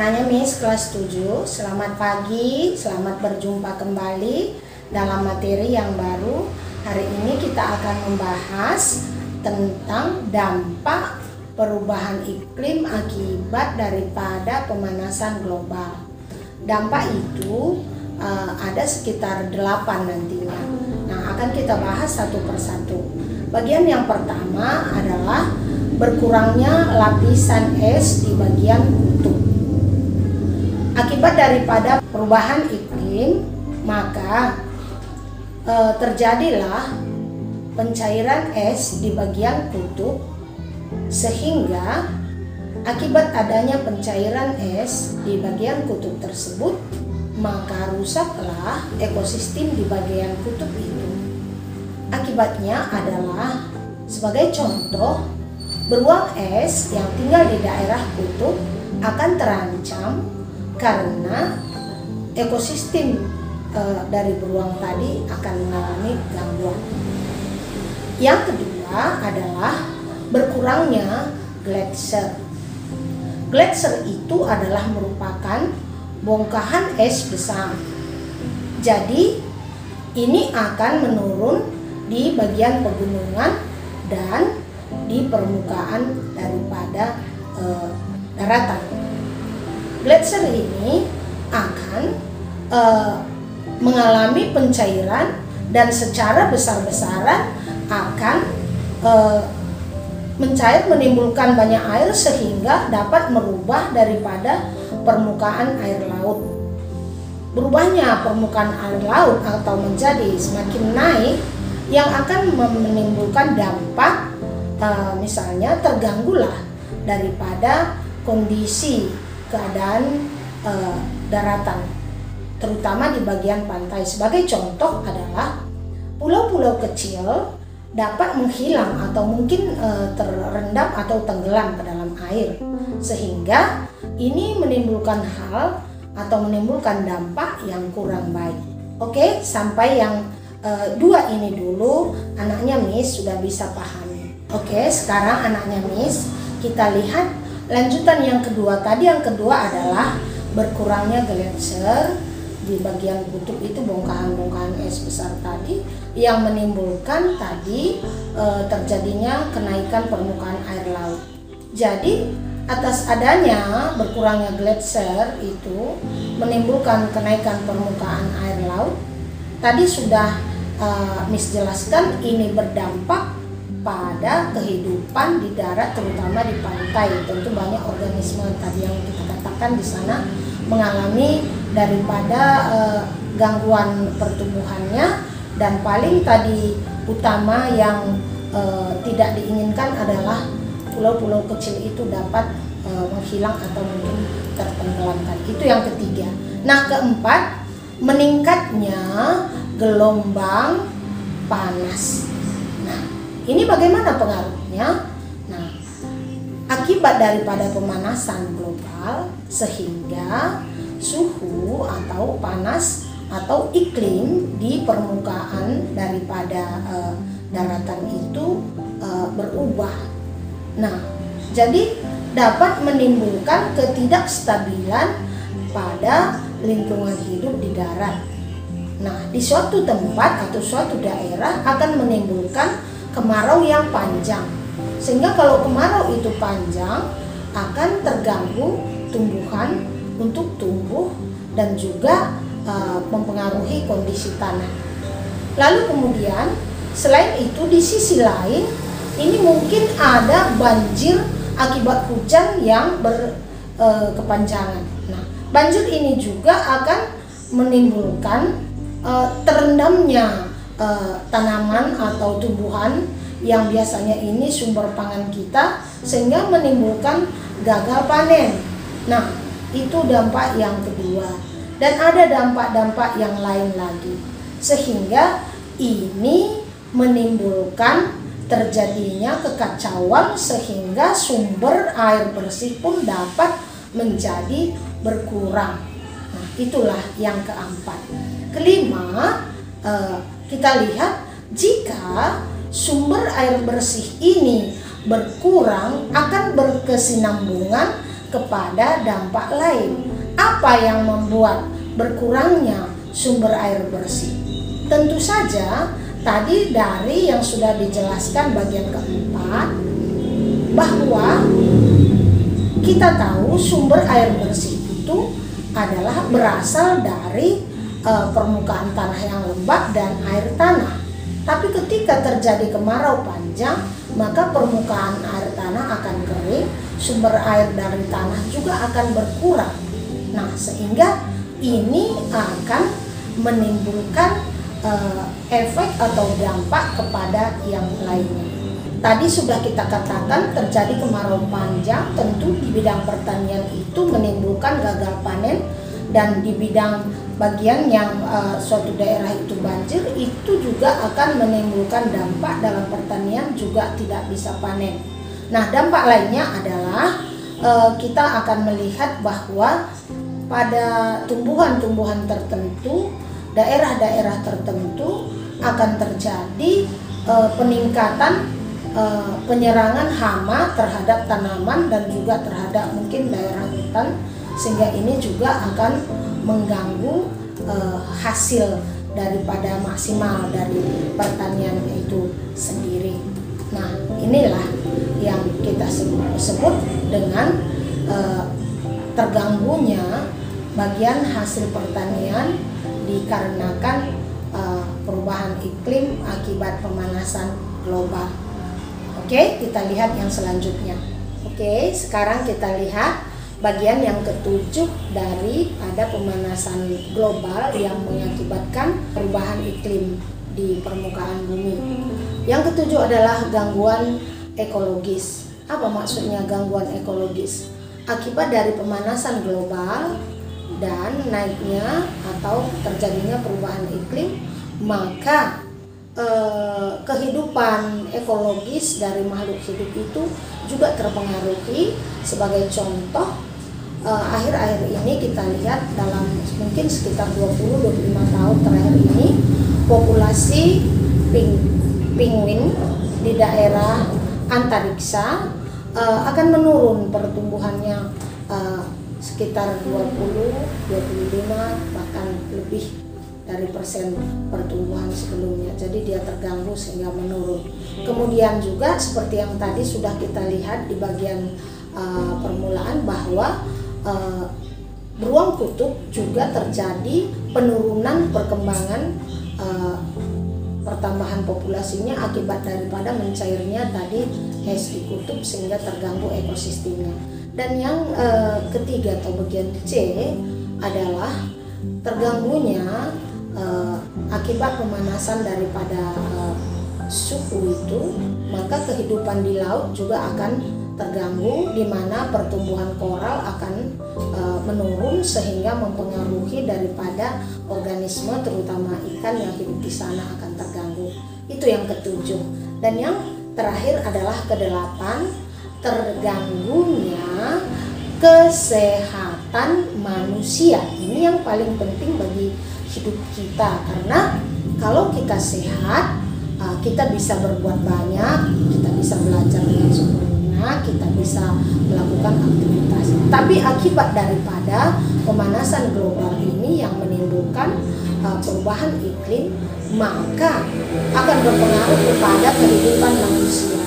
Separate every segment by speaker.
Speaker 1: Anaknya Miss kelas 7, selamat pagi, selamat berjumpa kembali dalam materi yang baru. Hari ini kita akan membahas tentang dampak perubahan iklim akibat daripada pemanasan global. Dampak itu ada sekitar 8 nantinya. Nah, akan kita bahas satu persatu. Bagian yang pertama adalah berkurangnya lapisan es di bagian kutub. Akibat daripada perubahan iklim, maka terjadilah pencairan es di bagian kutub, sehingga akibat adanya pencairan es di bagian kutub tersebut, maka rusaklah ekosistem di bagian kutub itu. Akibatnya adalah, sebagai contoh, beruang es yang tinggal di daerah kutub akan terancam karena ekosistem dari beruang tadi akan mengalami gangguan. Yang kedua adalah berkurangnya gletser. Gletser itu adalah merupakan bongkahan es besar. Jadi ini akan menurun di bagian pegunungan dan di permukaan daripada daratan. Gletser ini akan mengalami pencairan dan secara besar-besaran akan mencair, menimbulkan banyak air sehingga dapat merubah daripada permukaan air laut. Berubahnya permukaan air laut atau menjadi semakin naik yang akan menimbulkan dampak misalnya terganggulah daripada kondisi keadaan daratan, terutama di bagian pantai. Sebagai contoh adalah pulau-pulau kecil dapat menghilang atau mungkin terendam atau tenggelam ke dalam air, sehingga ini menimbulkan hal atau menimbulkan dampak yang kurang baik. Oke, sampai yang dua ini dulu anaknya Miss sudah bisa pahami. Oke, sekarang anaknya Miss kita lihat lanjutan yang kedua tadi. Yang kedua adalah berkurangnya gletser di bagian kutub itu, bongkahan-bongkahan es besar tadi yang menimbulkan tadi terjadinya kenaikan permukaan air laut. Jadi atas adanya berkurangnya gletser itu menimbulkan kenaikan permukaan air laut. Tadi sudah Miss jelaskan ini berdampak pada kehidupan di darat, terutama di pantai. Tentu banyak organisme tadi yang kita katakan di sana mengalami daripada gangguan pertumbuhannya, dan paling tadi utama yang tidak diinginkan adalah pulau-pulau kecil itu dapat menghilang atau mungkin tertenggelamkan. Itu yang ketiga. Nah, keempat, meningkatnya gelombang panas. Nah, ini bagaimana pengaruhnya? Nah, akibat daripada pemanasan global sehingga suhu atau panas atau iklim di permukaan daripada daratan itu berubah. Nah, jadi dapat menimbulkan ketidakstabilan pada lingkungan hidup di darat. Nah, di suatu tempat atau suatu daerah akan menimbulkan kemarau yang panjang, sehingga kalau kemarau itu panjang akan terganggu tumbuhan untuk tumbuh dan juga mempengaruhi kondisi tanah. Lalu kemudian selain itu di sisi lain ini mungkin ada banjir akibat hujan yang berkepanjangan. Nah, banjir ini juga akan menimbulkan terendamnya tanaman atau tumbuhan yang biasanya ini sumber pangan kita, sehingga menimbulkan gagal panen. Nah, itu dampak yang kedua. Dan ada dampak-dampak yang lain lagi, sehingga ini menimbulkan terjadinya kekacauan sehingga sumber air bersih pun dapat menjadi berkurang. Nah, itulah yang keempat. Kelima, kita lihat jika sumber air bersih ini berkurang akan berkesinambungan kepada dampak lain. Apa yang membuat berkurangnya sumber air bersih? Tentu saja tadi dari yang sudah dijelaskan bagian keempat, bahwa kita tahu sumber air bersih itu adalah berasal dari permukaan tanah yang lembab dan air tanah. Tapi ketika terjadi kemarau panjang, maka permukaan air tanah akan kering, sumber air dari tanah juga akan berkurang. Nah, sehingga ini akan menimbulkan efek atau dampak kepada yang lainnya. Tadi sudah kita katakan terjadi kemarau panjang, tentu di bidang pertanian itu menimbulkan gagal panen, dan di bidang bagian yang suatu daerah itu banjir, itu juga akan menimbulkan dampak dalam pertanian, juga tidak bisa panen. Nah, dampak lainnya adalah kita akan melihat bahwa pada tumbuhan-tumbuhan tertentu, daerah-daerah tertentu akan terjadi peningkatan penyerangan hama terhadap tanaman dan juga terhadap mungkin daerah hutan, sehingga ini juga akan mengganggu hasil daripada maksimal dari pertanian itu sendiri. Nah, inilah yang kita sebut dengan terganggunya bagian hasil pertanian dikarenakan perubahan iklim akibat pemanasan global. Oke, kita lihat yang selanjutnya. Oke, sekarang kita lihat bagian yang ketujuh daripada pemanasan global yang mengakibatkan perubahan iklim di permukaan bumi. Yang ketujuh adalah gangguan ekologis. Apa maksudnya gangguan ekologis? Akibat dari pemanasan global dan naiknya atau terjadinya perubahan iklim, maka kehidupan ekologis dari makhluk hidup itu juga terpengaruhi. Sebagai contoh, akhir-akhir ini kita lihat dalam mungkin sekitar 20-25 tahun terakhir ini, populasi penguin di daerah antariksa akan menurun pertumbuhannya sekitar 20-25 bahkan lebih dari persen pertumbuhan sebelumnya. Jadi dia terganggu sehingga menurun. Kemudian juga seperti yang tadi sudah kita lihat di bagian permulaan, bahwa beruang kutub juga terjadi penurunan perkembangan pertambahan populasinya akibat daripada mencairnya tadi es di kutub, sehingga terganggu ekosistemnya. Dan yang ketiga atau bagian C adalah terganggunya akibat pemanasan daripada suhu itu, maka kehidupan di laut juga akan terganggu, di mana pertumbuhan koral akan menurun sehingga mempengaruhi daripada organisme terutama ikan yang hidup di sana akan terganggu. Itu yang ketujuh. Dan yang terakhir adalah kedelapan, terganggunya kesehatan manusia. Ini yang paling penting bagi hidup kita, karena kalau kita sehat, kita bisa berbuat banyak, kita bisa belajar dengan sempurna, kita bisa melakukan aktivitas. Tapi akibat daripada pemanasan global ini yang menimbulkan perubahan iklim, maka akan berpengaruh kepada kehidupan manusia.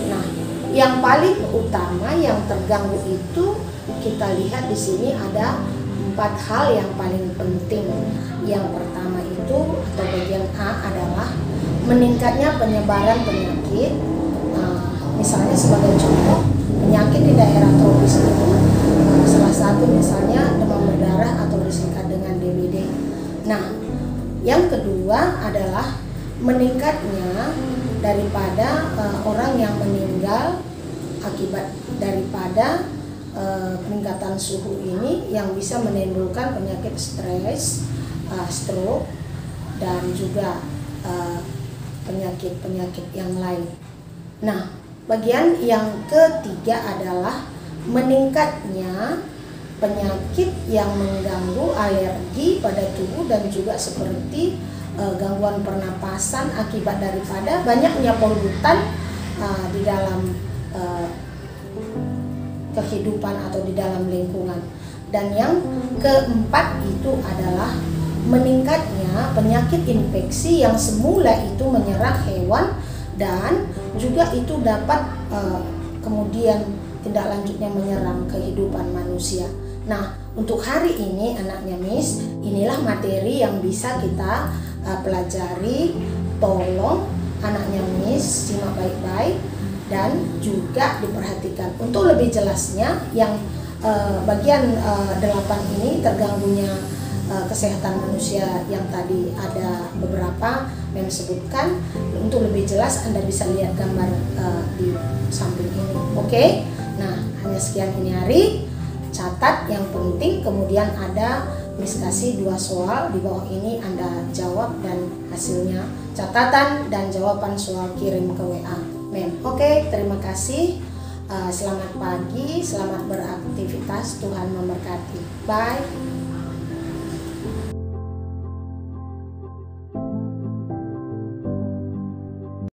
Speaker 1: Nah, yang paling utama yang terganggu itu kita lihat di sini ada 4 hal yang paling penting. Yang pertama itu atau bagian A adalah meningkatnya penyebaran penyakit. Misalnya sebagai contoh, penyakit di daerah tropis ini salah satu misalnya demam berdarah atau disingkat dengan DBD. Nah, yang kedua adalah meningkatnya daripada orang yang meninggal akibat daripada peningkatan suhu ini, yang bisa menimbulkan penyakit stres, stroke, dan juga penyakit-penyakit yang lain. Nah, bagian yang ketiga adalah meningkatnya penyakit yang mengganggu alergi pada tubuh dan juga seperti gangguan pernapasan akibat daripada banyaknya polutan di dalam kehidupan atau di dalam lingkungan. Dan yang keempat itu adalah meningkatnya penyakit infeksi yang semula itu menyerang hewan dan juga itu dapat kemudian tindak lanjutnya menyerang kehidupan manusia. Nah, untuk hari ini anaknya Miss, inilah materi yang bisa kita pelajari. Tolong anaknya Miss simak baik-baik dan juga diperhatikan. Untuk lebih jelasnya yang bagian 8 ini terganggunya kesehatan manusia yang tadi ada beberapa yang disebutkan. Untuk lebih jelas Anda bisa lihat gambar di samping ini. Oke? Nah, hanya sekian ini hari. Catat yang penting, kemudian ada Miss kasih 2 soal di bawah ini, Anda jawab dan hasilnya catatan dan jawaban soal kirim ke WA Mem. Oke, terima kasih. Selamat pagi, selamat beraktivitas, Tuhan memberkati. Bye.